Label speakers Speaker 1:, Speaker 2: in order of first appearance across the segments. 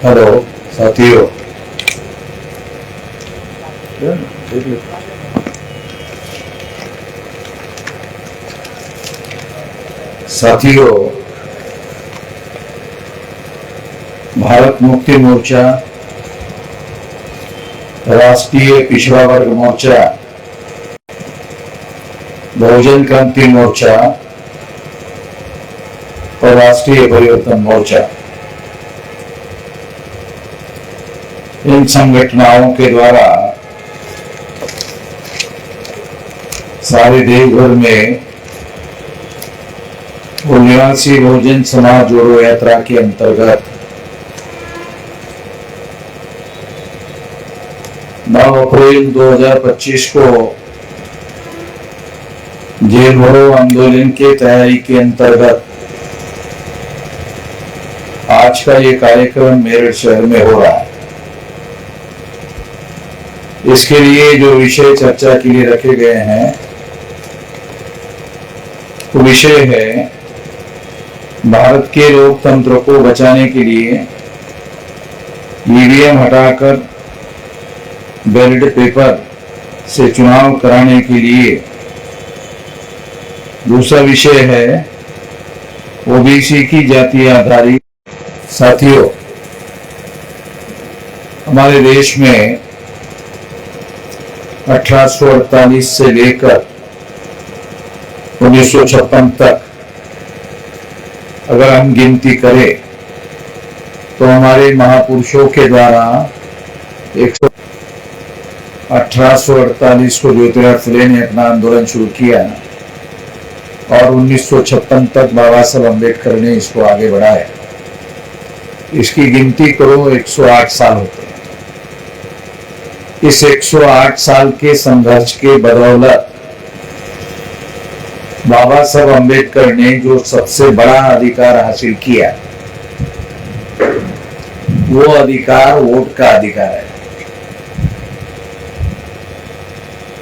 Speaker 1: Hello साथियों, साथियों, भारत मुक्ति मोर्चा, राष्ट्रीय पिछड़ा वर्ग मोर्चा, बहुजन क्रांति मोर्चा और राष्ट्रीय परिवर्तन मोर्चा, इन संगठनों के द्वारा सारे देश भर में निवासी बहुजन समाज जोड़ो यात्रा के अंतर्गत 9 अप्रैल 2025 को जेल भरो आंदोलन के तैयारी के अंतर्गत आज का ये कार्यक्रम मेरठ शहर में हो रहा है। इसके लिए जो विषय चर्चा के लिए रखे गए हैं वो विषय है भारत के लोकतंत्र को बचाने के लिए ईवीएम हटाकर बैलेट पेपर से चुनाव कराने के लिए। दूसरा विषय है ओबीसी की जातीय आधारित। साथियों, हमारे देश में 1848 से लेकर 1956 तक अगर हम गिनती करें तो हमारे महापुरुषों के द्वारा 1848 को ज्योतिराव फुले ने अपना आंदोलन शुरू किया और 1956 तक बाबा साहब अम्बेडकर ने इसको आगे बढ़ाया। इसकी गिनती करो 108 साल होते हैं। इस 108 साल के संघर्ष के बदौलत बाबा साहब अम्बेडकर ने जो सबसे बड़ा अधिकार हासिल किया वो अधिकार वोट का अधिकार है।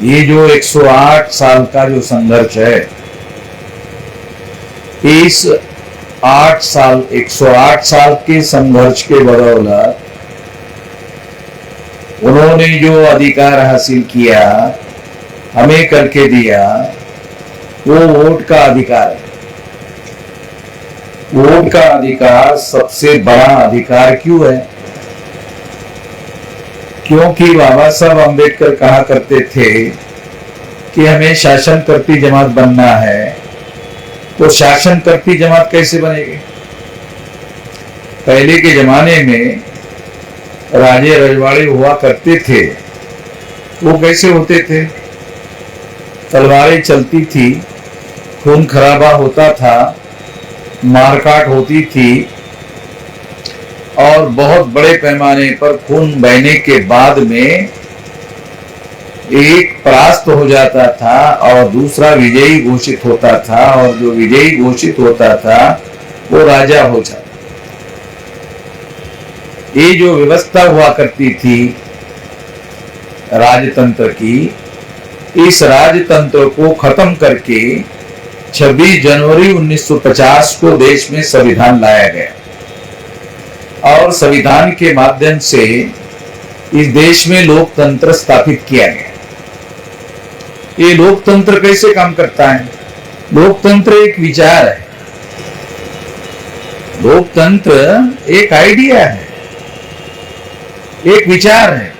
Speaker 1: ये जो 108 साल का जो संघर्ष है, इस 108 साल के संघर्ष के बदौलत उन्होंने जो अधिकार हासिल किया, हमें करके दिया, वो वोट का अधिकार है। वोट का अधिकार सबसे बड़ा अधिकार क्यों है? क्योंकि बाबा साहब अम्बेडकर कहा करते थे कि हमें शासन करती जमात बनना है। तो शासन करती जमात कैसे बनेगी? पहले के जमाने में राजे रजवाड़े हुआ करते थे। वो कैसे होते थे? तलवारें चलती थी, खून खराबा होता था, मारकाट होती थी और बहुत बड़े पैमाने पर खून बहने के बाद में एक परास्त हो जाता था और दूसरा विजयी घोषित होता था, और जो विजयी घोषित होता था वो राजा हो जाता। ये जो व्यवस्था हुआ करती थी राजतंत्र की, इस राजतंत्र को खत्म करके 26 जनवरी 1950 को देश में संविधान लाया गया और संविधान के माध्यम से इस देश में लोकतंत्र स्थापित किया गया। ये लोकतंत्र कैसे काम करता है? लोकतंत्र एक विचार है, लोकतंत्र एक आइडिया है, एक विचार है।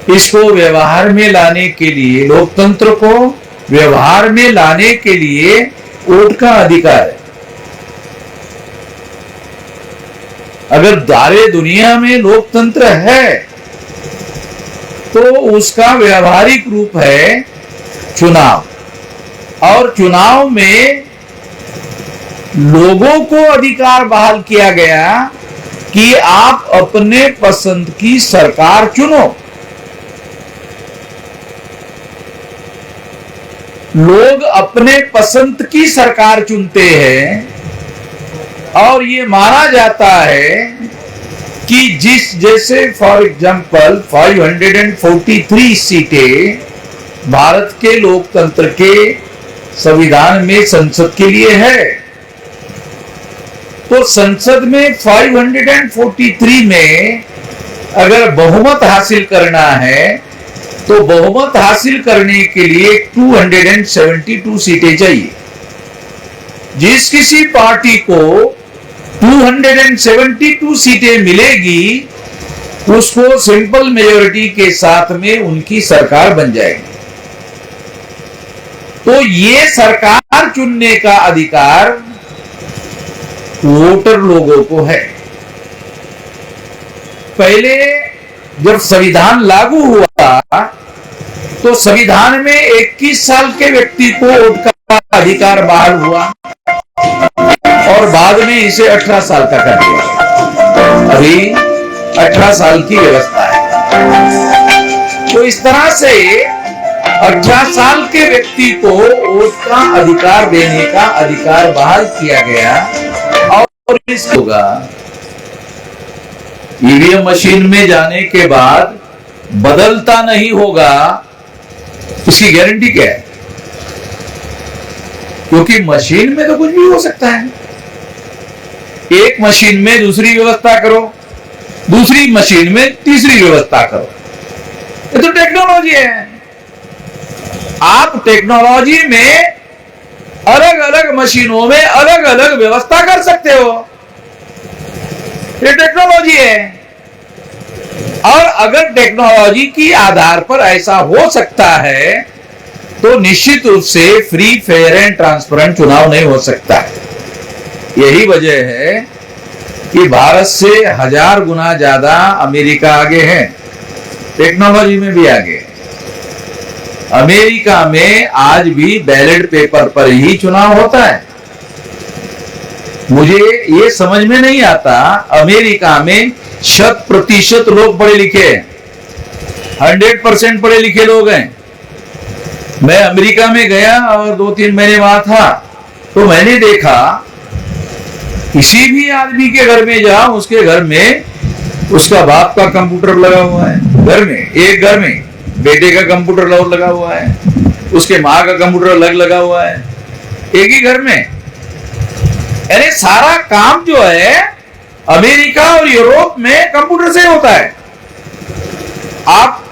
Speaker 1: इसको व्यवहार में लाने के लिए, लोकतंत्र को व्यवहार में लाने के लिए वोट का अधिकार है। अगर सारे दुनिया में लोकतंत्र है तो उसका व्यवहारिक रूप है चुनाव, और चुनाव में लोगों को अधिकार बहाल किया गया कि आप अपने पसंद की सरकार चुनो। लोग अपने पसंद की सरकार चुनते हैं और ये माना जाता है कि जैसे फॉर एग्जांपल 543 सीटें भारत के लोकतंत्र के संविधान में संसद के लिए है, तो संसद में 543 में अगर बहुमत हासिल करना है तो बहुमत हासिल करने के लिए 272 सीटें चाहिए। जिस किसी पार्टी को 272 सीटें मिलेगी उसको सिंपल मेजोरिटी के साथ में उनकी सरकार बन जाएगी। तो ये सरकार चुनने का अधिकार वोटर लोगों को है। पहले जब संविधान लागू हुआ तो संविधान में 21 साल के व्यक्ति को वोट का अधिकार बहाल हुआ और बाद में इसे 18 साल का कर दिया। अभी 18 साल की व्यवस्था है। तो इस तरह से 18 साल के व्यक्ति को वोट का अधिकार देने का अधिकार बहाल किया गया। और इसको होगा ईवीएम मशीन में जाने के बाद बदलता नहीं होगा, इसकी गारंटी क्या है? क्योंकि मशीन में तो कुछ भी हो सकता है। एक मशीन में दूसरी व्यवस्था करो, दूसरी मशीन में तीसरी व्यवस्था करो, ये तो टेक्नोलॉजी है। आप टेक्नोलॉजी में अलग अलग मशीनों में अलग अलग व्यवस्था कर सकते हो, ये टेक्नोलॉजी है। और अगर टेक्नोलॉजी की आधार पर ऐसा हो सकता है तो निश्चित रूप से फ्री, फेयर एंड ट्रांसपेरेंट चुनाव नहीं हो सकता है। यही वजह है कि भारत से 1000 गुना ज्यादा अमेरिका आगे है, टेक्नोलॉजी में भी आगे है। अमेरिका में आज भी बैलेट पेपर पर ही चुनाव होता है। मुझे ये समझ में नहीं आता, अमेरिका में 100% लोग पढ़े लिखे हैं, 100% पढ़े लिखे लोग हैं। मैं अमेरिका में गया और 2-3 महीने वहां था तो मैंने देखा किसी भी आदमी के घर में जाओ, उसके घर में उसका बाप का कंप्यूटर लगा हुआ है, घर में एक घर में बेटे का कंप्यूटर लगा हुआ है, उसके माँ का कंप्यूटर अलग लगा हुआ है, एक ही घर में। यानी सारा काम जो है अमेरिका और यूरोप में कंप्यूटर से होता है। आप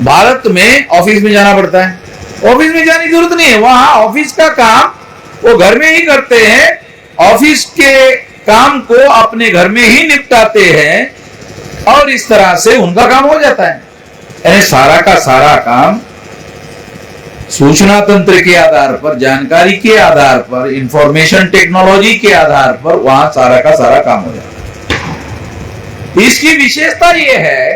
Speaker 1: भारत में ऑफिस में जाना पड़ता है, ऑफिस में जाने की जरूरत नहीं है। वहां ऑफिस का काम वो घर में ही करते हैं, ऑफिस के काम को अपने घर में ही निपटाते हैं और इस तरह से उनका काम हो जाता है। यानी सारा का सारा काम सूचना तंत्र के आधार पर, जानकारी के आधार पर, इंफॉर्मेशन टेक्नोलॉजी के आधार पर वहां सारा का सारा काम हो जाता है। इसकी विशेषता यह है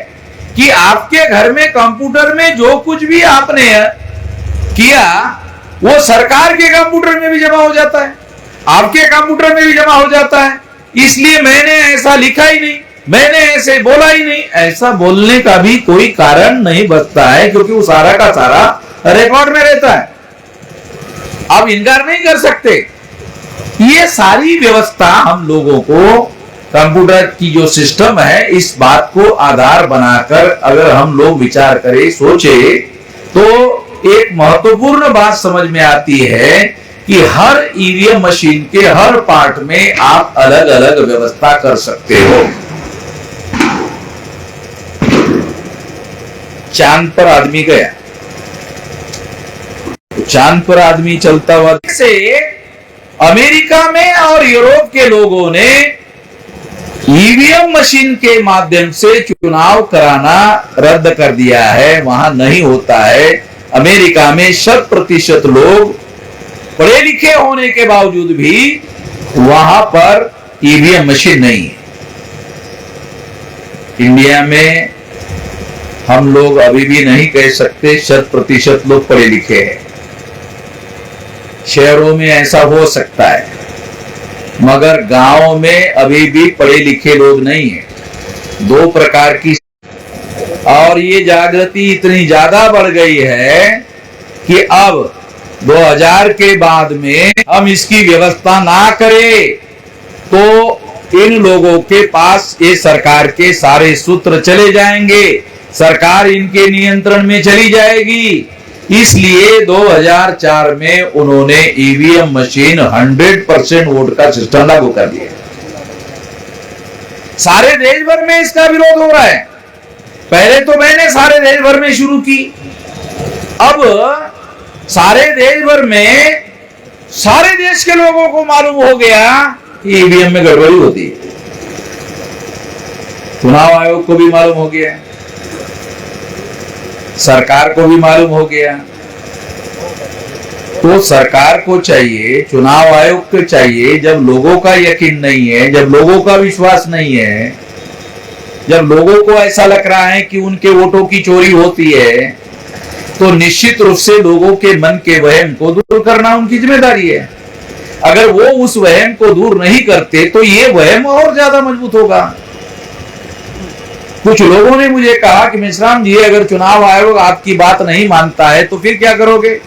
Speaker 1: कि आपके घर में कंप्यूटर में जो कुछ भी आपने किया वो सरकार के कंप्यूटर में भी जमा हो जाता है, आपके कंप्यूटर में भी जमा हो जाता है। इसलिए मैंने ऐसा लिखा ही नहीं, मैंने ऐसे बोला ही नहीं, ऐसा बोलने का भी कोई कारण नहीं बचता है, क्योंकि वो सारा का सारा रिकॉर्ड में रहता है। आप इनकार नहीं कर सकते। ये सारी व्यवस्था हम लोगों को कंप्यूटर की जो सिस्टम है, इस बात को आधार बनाकर अगर हम लोग विचार करें, सोचे, तो एक महत्वपूर्ण बात समझ में आती है कि हर ईवीएम मशीन के हर पार्ट में आप अलग अलग व्यवस्था कर सकते हो। चांद पर आदमी गया, चांद पर आदमी चलता हुआ से अमेरिका में और यूरोप के लोगों ने ईवीएम मशीन के माध्यम से चुनाव कराना रद्द कर दिया है। वहां नहीं होता है। अमेरिका में 100% लोग पढ़े लिखे होने के बावजूद भी वहां पर ईवीएम मशीन नहीं है। इंडिया में हम लोग अभी भी नहीं कह सकते 100% लोग पढ़े लिखे हैं। शहरों में ऐसा हो सकता है, मगर गांवों में अभी भी पढ़े लिखे लोग नहीं हैं। 2 प्रकार की, और ये जागृति इतनी ज्यादा बढ़ गई है कि अब 2000 के बाद में हम इसकी व्यवस्था ना करें तो इन लोगों के पास ये सरकार के सारे सूत्र चले जाएंगे, सरकार इनके नियंत्रण में चली जाएगी। इसलिए 2004 में उन्होंने ईवीएम मशीन 100% वोट का सिस्टम लागू कर दिया। सारे देश भर में इसका विरोध हो रहा है। पहले तो मैंने सारे देश भर में शुरू की, अब सारे देश भर में सारे देश के लोगों को मालूम हो गया कि ईवीएम में गड़बड़ी होती है। चुनाव आयोग को भी मालूम हो गया, सरकार को भी मालूम हो गया। तो सरकार को चाहिए, चुनाव आयोग को चाहिए, जब लोगों का यकीन नहीं है, जब लोगों का विश्वास नहीं है, जब लोगों को ऐसा लग रहा है कि उनके वोटों की चोरी होती है, तो निश्चित रूप से लोगों के मन के वहम को दूर करना उनकी जिम्मेदारी है। अगर वो उस वहम को दूर नहीं करते तो ये वहम और ज्यादा मजबूत होगा। कुछ लोगों ने मुझे कहा कि मेश्राम जी, अगर चुनाव आयोग आपकी बात नहीं मानता है तो फिर क्या करोगे?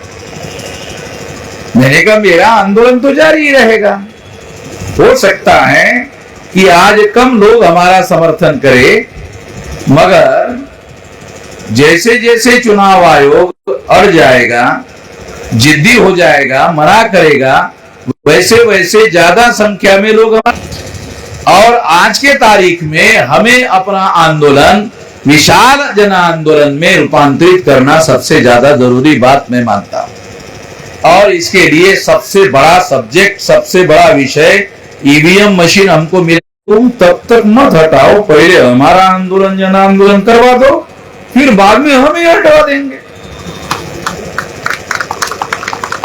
Speaker 1: मैंने कहा मेरा आंदोलन तो जारी रहेगा। हो सकता है कि आज कम लोग हमारा समर्थन करें, मगर जैसे जैसे चुनाव आयोग अड़ जाएगा, जिद्दी हो जाएगा, मना करेगा, वैसे वैसे ज्यादा संख्या में लोग, और आज के तारीख में हमें अपना आंदोलन विशाल जन आंदोलन में रूपांतरित करना सबसे ज्यादा जरूरी बात मैं मानता हूं। और इसके लिए सबसे बड़ा सब्जेक्ट, सबसे बड़ा विषय ईवीएम मशीन हमको मिले। तुम तब तक मत हटाओ, पहले हमारा आंदोलन जन आंदोलन करवा दो, फिर बाद में हम ही हटवा देंगे।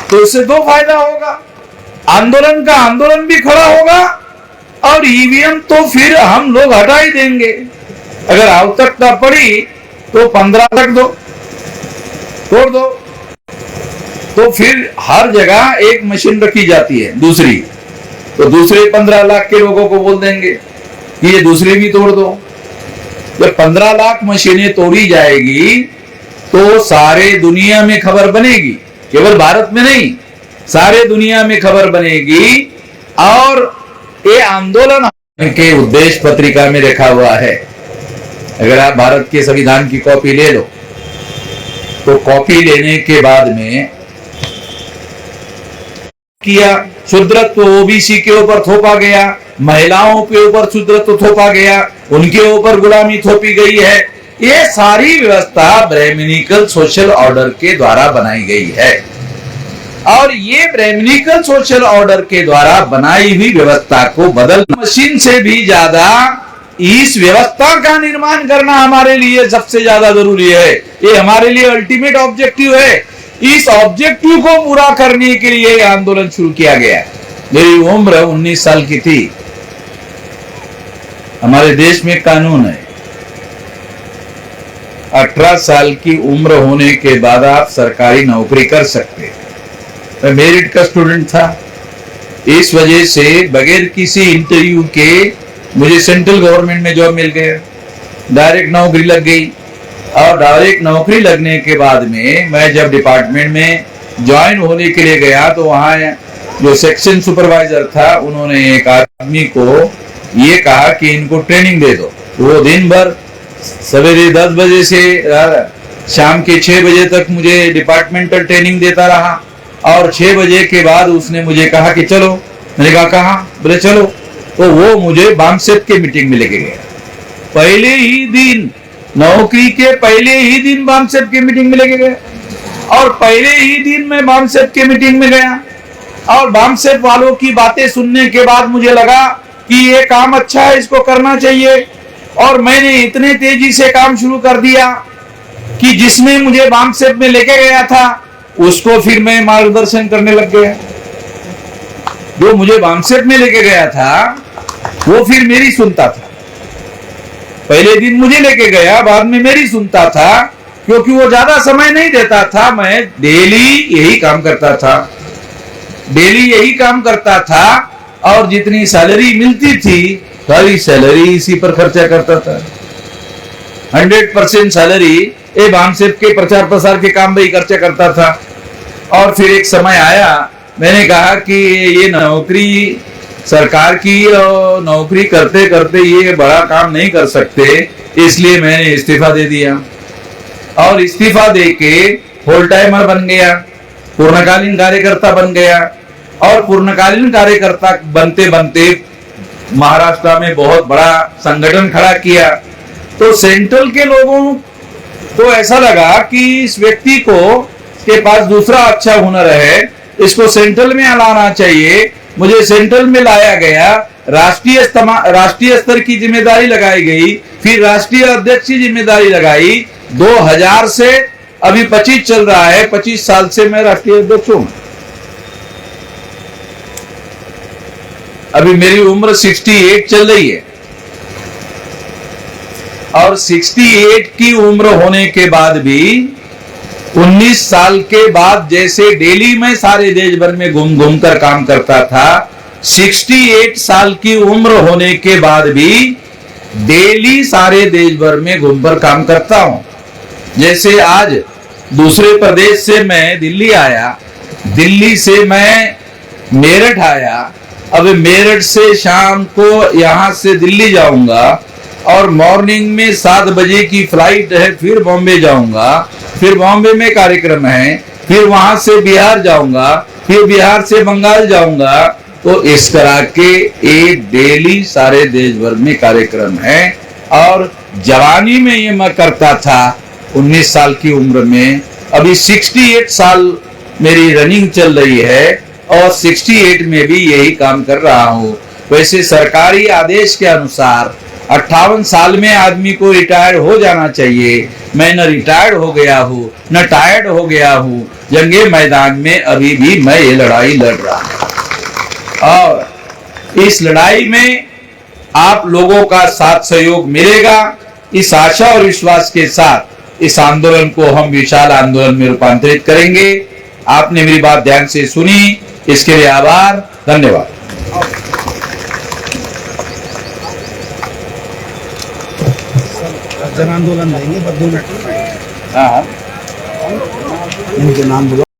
Speaker 1: तो इससे दो फायदा होगा, आंदोलन का आंदोलन भी खड़ा होगा और ईवीएम तो फिर हम लोग हटा ही देंगे। अगर आवश्यकता पड़ी तो 15 तक दो, तोड़ दो, तो फिर हर जगह एक मशीन रखी जाती है दूसरी, तो दूसरे 15 लाख के लोगों को बोल देंगे कि ये दूसरी भी तोड़ दो। जब 15 लाख मशीनें तोड़ी जाएगी तो सारे दुनिया में खबर बनेगी, केवल भारत में नहीं, सारे दुनिया में खबर बनेगी। और ये आंदोलन के उद्देश्य पत्रिका में लिखा हुआ है। अगर आप भारत के संविधान की कॉपी ले लो तो कॉपी लेने के बाद में किया, शूद्रत्व ओबीसी के ऊपर थोपा गया, महिलाओं के ऊपर शूद्रत्व थोपा गया, उनके ऊपर गुलामी थोपी गई है। ये सारी व्यवस्था ब्राह्मणिकल सोशल ऑर्डर के द्वारा बनाई गई है। और ये ब्राह्मणिकल सोशल ऑर्डर के द्वारा बनाई हुई व्यवस्था को बदल, मशीन से भी ज्यादा इस व्यवस्था का निर्माण करना हमारे लिए सबसे ज्यादा जरूरी है। ये हमारे लिए अल्टीमेट ऑब्जेक्टिव है। इस ऑब्जेक्टिव को पूरा करने के लिए आंदोलन शुरू किया गया। मेरी उम्र 19 साल की थी। हमारे देश में कानून है 18 साल की उम्र होने के बाद आप सरकारी नौकरी कर सकते हैं। मैं मेरिट का स्टूडेंट था, इस वजह से बगैर किसी इंटरव्यू के मुझे सेंट्रल गवर्नमेंट में जॉब मिल गया, डायरेक्ट नौकरी लग गई। और डायरेक्ट नौकरी लगने के बाद में मैं जब डिपार्टमेंट में ज्वाइन होने के लिए गया तो वहाँ जो सेक्शन सुपरवाइजर था, उन्होंने एक आदमी को ये कहा कि इनको ट्रेनिंग दे दो। वो दिन भर सवेरे 10 बजे से शाम के 6 बजे तक मुझे डिपार्टमेंटल ट्रेनिंग देता रहा। और 6 बजे के बाद उसने मुझे कहा कि चलो। मैंने कहा कहाँ? बोले चलो। तो वो मुझे बामसेप के मीटिंग में लेके गया। पहले ही दिन, नौकरी के पहले ही दिन बामसेप के मीटिंग में लेके गया। और पहले ही दिन मैं बामसेप के मीटिंग में गया और बामसेप वालों की बातें सुनने के बाद मुझे लगा कि ये काम अच्छा है, इसको करना चाहिए। और मैंने इतने तेजी से काम शुरू कर दिया कि जिसने मुझे बामसेप में लेके गया था उसको फिर मैं मार्गदर्शन करने लग गया। जो मुझे बामसेप में लेके गया था वो फिर मेरी सुनता था। पहले दिन मुझे लेके गया, बाद में मेरी सुनता था, क्योंकि वो ज्यादा समय नहीं देता था। मैं डेली यही काम करता था, डेली यही काम करता था। और जितनी सैलरी मिलती थी सारी सैलरी इसी पर खर्चा करता था। 100% सैलरी ये बामसेप के प्रचार प्रसार के काम में ही खर्चा करता था। और फिर एक समय आया, मैंने कहा कि ये नौकरी सरकार की नौकरी करते करते ये बड़ा काम नहीं कर सकते, इसलिए मैंने इस्तीफा दे दिया। और इस्तीफा देके फुल टाइमर बन गया, पूर्णकालीन कार्यकर्ता बन गया। और पूर्णकालीन कार्यकर्ता बनते बनते महाराष्ट्र में बहुत बड़ा संगठन खड़ा किया। तो सेंट्रल के लोगों को ऐसा लगा कि इस व्यक्ति को के पास दूसरा अच्छा हुनर है, इसको सेंट्रल में लाना चाहिए। मुझे सेंट्रल में लाया गया, राष्ट्रीय स्तर की जिम्मेदारी लगाई गई, फिर राष्ट्रीय अध्यक्ष की जिम्मेदारी लगाई। 2000 से अभी 25 चल रहा है, 25 साल से मैं राष्ट्रीय अध्यक्ष हूं। अभी मेरी उम्र 68 चल रही है और 68 की उम्र होने के बाद भी 19 साल के बाद जैसे डेली में सारे देश भर में घूम घूम कर काम करता था, 68 साल की उम्र होने के बाद भी डेली सारे देश भर में घूमकर काम करता हूं। जैसे आज दूसरे प्रदेश से मैं दिल्ली आया, दिल्ली से मैं मेरठ आया, अब मेरठ से शाम को यहां से दिल्ली जाऊंगा और मॉर्निंग में 7 बजे की फ्लाइट है, फिर बॉम्बे जाऊंगा, फिर बॉम्बे में कार्यक्रम है, फिर वहां से बिहार जाऊंगा, फिर बिहार से बंगाल जाऊंगा। तो इस तरह के एक डेली सारे देश भर में कार्यक्रम है। और जवानी में ये मैं करता था 19 साल की उम्र में, अभी 68 साल मेरी रनिंग चल रही है और 68 में भी यही काम कर रहा हूँ। वैसे सरकारी आदेश के अनुसार 58 साल में आदमी को रिटायर हो जाना चाहिए। मैं न रिटायर्ड हो गया हूँ न टायर्ड हो गया हूँ, जंगे मैदान में अभी भी मैं ये लड़ाई लड़ रहा हूँ और इस लड़ाई में आप लोगों का साथ सहयोग मिलेगा। इस आशा और विश्वास के साथ इस आंदोलन को हम विशाल आंदोलन में रूपांतरित करेंगे। आपने मेरी बात ध्यान से सुनी, इसके लिए आभार, धन्यवाद।
Speaker 2: जन आंदोलन देंगे, बस 2 मिनट।
Speaker 1: हाँ,
Speaker 2: इनके नाम बोलो।